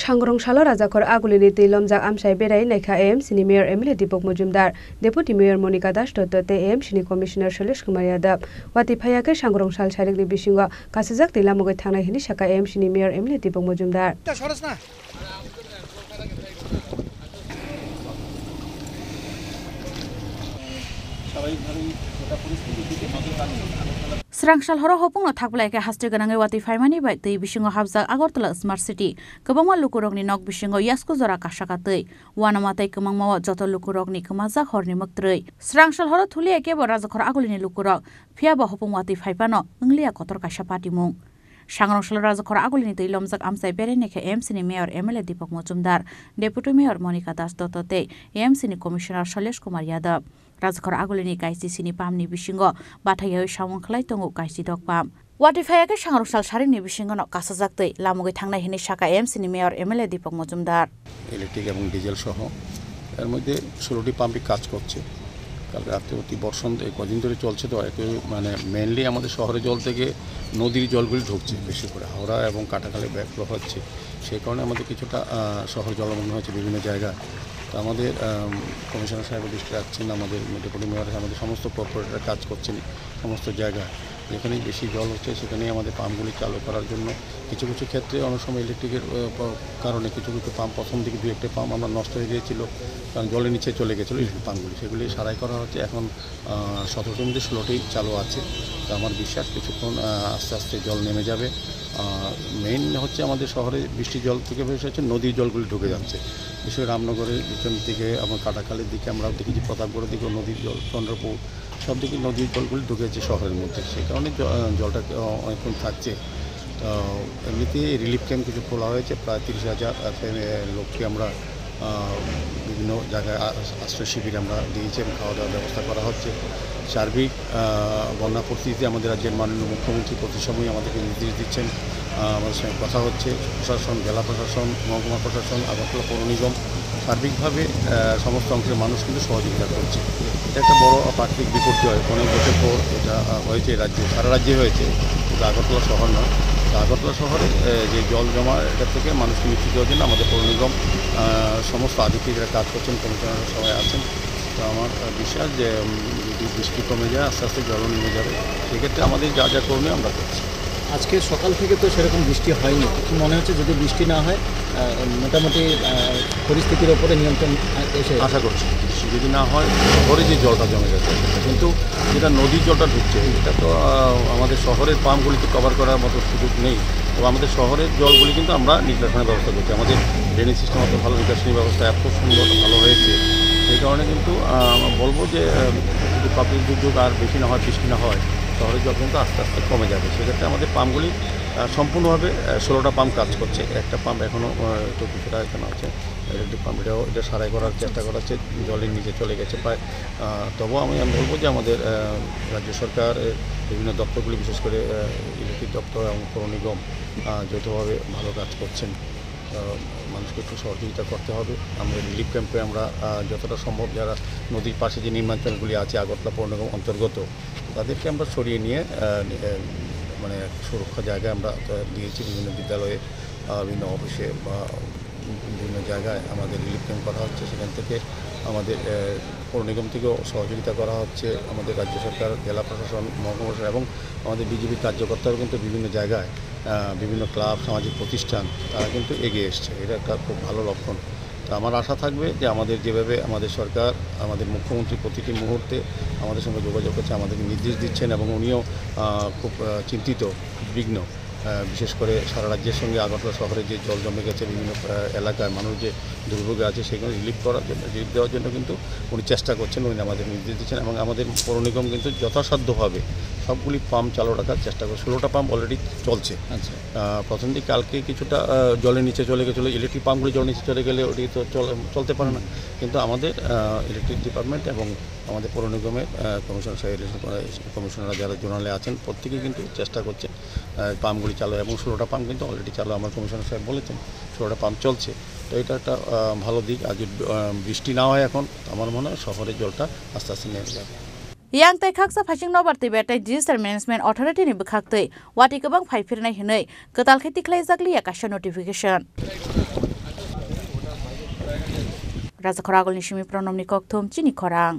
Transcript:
सांग्रंशाल राजाखर आगुलिनि तैलमजाक आमसाय बेराय नायखा एएमसीनि mayor MLA दीपक Majumdar deputy mayor Manika दास Dutt एएमसीनि commissioner Shailesh Kumar Yadav वाति फायाखै सांग्रंशाल सारिकनि बिसिङाव कासिजाक तैलामुगै थांनाय हिनि साका एएमसीनि मेयर एमएलए दीपक Majumdar Srangshal horo hopung thakblai ke haste ganangai wati faimani bai tei bisingo habjak Agartala Smart City kobangma lukurokni nok bisingo yasko jora kasaka tei wanama tei kemangma joto lukurokni kemajak horni moktrei Srangshal horo thuli eke bo rajakhor agulini lukurok phiaba hopung wati faipano inglia kotor kaisa patimung Sangrangshal rajakhor agulini tei lomjak amsai bereneke AMC-ni mayor MLA Deepak Majumdar deputy mayor Monica Das Dotto tei AMC-ni commissioner Shailesh Kumar Yadav Rajakhor agulini kaisi sini pamni bisingo bathayoi samung khlai tongo kaisi dok pam Watifayake Sangrangshal saringni bisingo no kasajak tei lamugai thangnai hini saka AMC-ni mayor MLA Deepak Majumdar electric এবং diesel সহ এর মধ্যে 16টি পাম্পই কাজ করছে কাল রাতে অতি বর্ষণ কদিন ধরে চলছে তো মানে মেইনলি আমাদের শহরে জল থেকে নদীর জলগুলি ঢুকছে বেশি করে হাওড়া এবং কাটাখালে ব্যাকফ্লো হচ্ছে সেই কারণে আমাদের কিছুটা শহর জলমগ্ন হচ্ছে বিভিন্ন জায়গায় তো আমাদের কমিশনার সাহেব দৃষ্টি রাখছেন আমাদের ডেপুটি মেয়র আমাদের সমস্ত কর্পোরেটররা কাজ করছেন সমস্ত জায়গায় যেখানেই বেশি জল হচ্ছে সেখানেই আমাদের পাম্পগুলি চালু করার জন্য কিছু কিছু ক্ষেত্রে অনেক সময় ইলেকট্রিকের কারণে কিছু কিছু পাম্প প্রথম দিকে দু একটা পাম্প আমরা নষ্ট হয়ে গিয়েছিল কারণ জলের নিচে চলে গেছিলো ইলেকট্রিক পাম্পগুলি সেগুলি সারাই করা হচ্ছে এখন 17টির মধ্যে 16টি চালু আছে তো আমার বিশ্বাস কিছুক্ষণ আস্তে আস্তে জল নেমে যাবে মেইন হচ্ছে আমাদের শহরে বৃষ্টির জল থেকে বেশি হচ্ছে নদীর জলগুলি ঢুকে যাচ্ছে বিশেষ করে রামনগরের পিছন দিকে আমার কাটাখালের দিকে আমরা দেখেছি প্রতাপগড়ের দিকে নদীর জল চন্দ্রপুর সব দিকে নদীর জলগুলি ঢুকেছে শহরের মধ্যে সেই কারণে জলটা অনেকক্ষণ থাকছে তো এমনিতে রিলিফ ক্যাম্প কিছু খোলা হয়েছে প্রায় 30,000 লোককে আমরা বিভিন্ন জায়গায় আশ্রয় শিবির আমরা দিয়েছি এবং খাওয়া দাওয়ার ব্যবস্থা করা হচ্ছে সার্বিক বন্যা পরিস্থিতিতে আমাদের রাজ্যের মাননীয় মুখ্যমন্ত্রী প্রতি সময় আমাদেরকে নির্দেশ দিচ্ছেন আমাদের সঙ্গে কথা হচ্ছে প্রশাসন জেলা প্রশাসন মহকুমা প্রশাসন আগরতলা পৌর নিগম সার্বিকভাবে সমস্ত অংশের মানুষ কিন্তু সহযোগিতা করছে এটা একটা বড় প্রাকৃতিক বিপর্যয় অনেক বছর পর এটা হয়েছে রাজ্যে সারা রাজ্যে হয়েছে কিন্তু আগরতলা শহর নয় আগরতলা শহরে যে জল জমা এটা থেকে মানুষকে নিশ্চিত দেওয়ার জন্য আমাদের পৌর নিগম সমস্ত আধিকারিকরা কাজ করছেন কমিশনাররা সবাই আছেন তো আমার বিশ্বাস যে যদি বৃষ্টি কমে যায় আস্তে আস্তে জলও নেমে যাবে সেক্ষেত্রে আমাদের যা যা করণীয় আমরা করছি আজকে সকাল থেকে তো সেরকম বৃষ্টি হয়নি কি মনে হচ্ছে যদি বৃষ্টি না হয় মোটামুটি পরিস্থিতির ওপরে নিয়ন্ত্রণ এসে আশা করছি বৃষ্টি যদি না হয় শহরে যে জলটা জমে যাচ্ছে কিন্তু যেটা নদীর জলটা ঢুকছে এটা তো আমাদের শহরের পাম্পগুলিতে কভার করার মতো সুযোগ নেই তো আমাদের শহরের জলগুলি কিন্তু আমরা নিষ্কাশনের ব্যবস্থা করছি আমাদের ড্রেনেজ সিস্টেম অত ভালো নিষ্কাশনী ব্যবস্থা এত সুন্দর ভালো হয়েছে সেই কারণে কিন্তু বলবো যে যদি প্রাকৃতিক দুর্যোগ আর বেশি না হয় বৃষ্টি না হয় শহরের জল কিন্তু আস্তে আস্তে কমে যাবে সেক্ষেত্রে আমাদের পাম্পগুলি সম্পূর্ণভাবে 16টা পাম্প কাজ করছে একটা পাম্প এখনও একটু কিছুটা এখানে আছে ইলেকট্রিক পাম্প এটা সারাই করার চেষ্টা করা হচ্ছে জলের নিচে চলে গেছে প্রায় তবুও আমি বলবো যে আমাদের রাজ্য সরকারের বিভিন্ন দপ্তরগুলি বিশেষ করে ইলেকট্রিক দপ্তর এবং পৌর নিগম যৌথভাবে ভালো কাজ করছেন মানুষকে একটু সহযোগিতা করতে হবে আমরা রিলিফ ক্যাম্পে আমরা যতটা সম্ভব যারা নদীর পাশে যে নির্মাঞ্চলগুলি আছে আগরতলা পৌর নিগম অন্তর্গত তাদেরকে আমরা সরিয়ে নিয়ে মানে সুরক্ষা জায়গায় আমরা দিয়েছি বিভিন্ন বিদ্যালয়ে বিভিন্ন অফিসে বা বিভিন্ন জায়গায় আমাদের রিলিফ ক্যাম্প করা হচ্ছে সেখান থেকে আমাদের পৌর নিগম থেকেও সহযোগিতা করা হচ্ছে আমাদের রাজ্য সরকার জেলা প্রশাসন মহকুমা প্রশাসন এবং আমাদের বিজেপি কার্যকর্তারাও কিন্তু বিভিন্ন জায়গায় বিভিন্ন ক্লাব সামাজিক প্রতিষ্ঠান তারা কিন্তু এগিয়ে এসছে এটা একটা খুব ভালো লক্ষণ তো আমার আশা থাকবে যে আমাদের যেভাবে আমাদের সরকার আমাদের মুখ্যমন্ত্রী প্রতিটি মুহূর্তে আমাদের সঙ্গে যোগাযোগ করছে আমাদেরকে নির্দেশ দিচ্ছেন এবং উনিও খুব চিন্তিত বিঘ্ন বিশেষ করে সারা রাজ্যের সঙ্গে আগরতলা শহরে যে জল জমে গেছে বিভিন্ন এলাকায় মানুষ যে দুর্ভোগে আছে সেগুলো রিলিফ করার জন্য রিলিফ দেওয়ার জন্য কিন্তু উনি চেষ্টা করছেন উনি আমাদের নির্দেশ দিচ্ছেন এবং আমাদের পৌর নিগম কিন্তু যথাসাধ্যভাবে সবগুলি পাম্প চালু রাখার চেষ্টা করে 16টা পাম্প অলরেডি চলছে আচ্ছা প্রথম দিকে কালকে কিছুটা জলের নিচে চলে গেছিলো ইলেকট্রিক পাম্পগুলি জলের নিচে চলে গেলে ওটি তো চলতে পারে না কিন্তু আমাদের ইলেকট্রিক ডিপার্টমেন্ট এবং আমাদের পৌর নিগমের কমিশনাররা যারা জোনালে আছেন প্রত্যেকেই কিন্তু চেষ্টা করছে পাম্পগুলি চালু এবং 16টা পাম্প কিন্তু অলরেডি চালু আমার কমিশনার সাহেব বলেছেন 16টা পাম্প চলছে তো এটা একটা ভালো দিক আজ বৃষ্টি না হয় এখন আমার মনে হয় শহরের জলটা আস্তে আস্তে নেমে যাবে Yang tai khaksa phasing no barti betai Disaster Management Authority ni bukhaktei wati kebang phaifirnai hinai ketal kheti khlaijak li akasha notification রাজা খরা আগলনি সিমি প্রণমনি ককথম চিনি খরাং।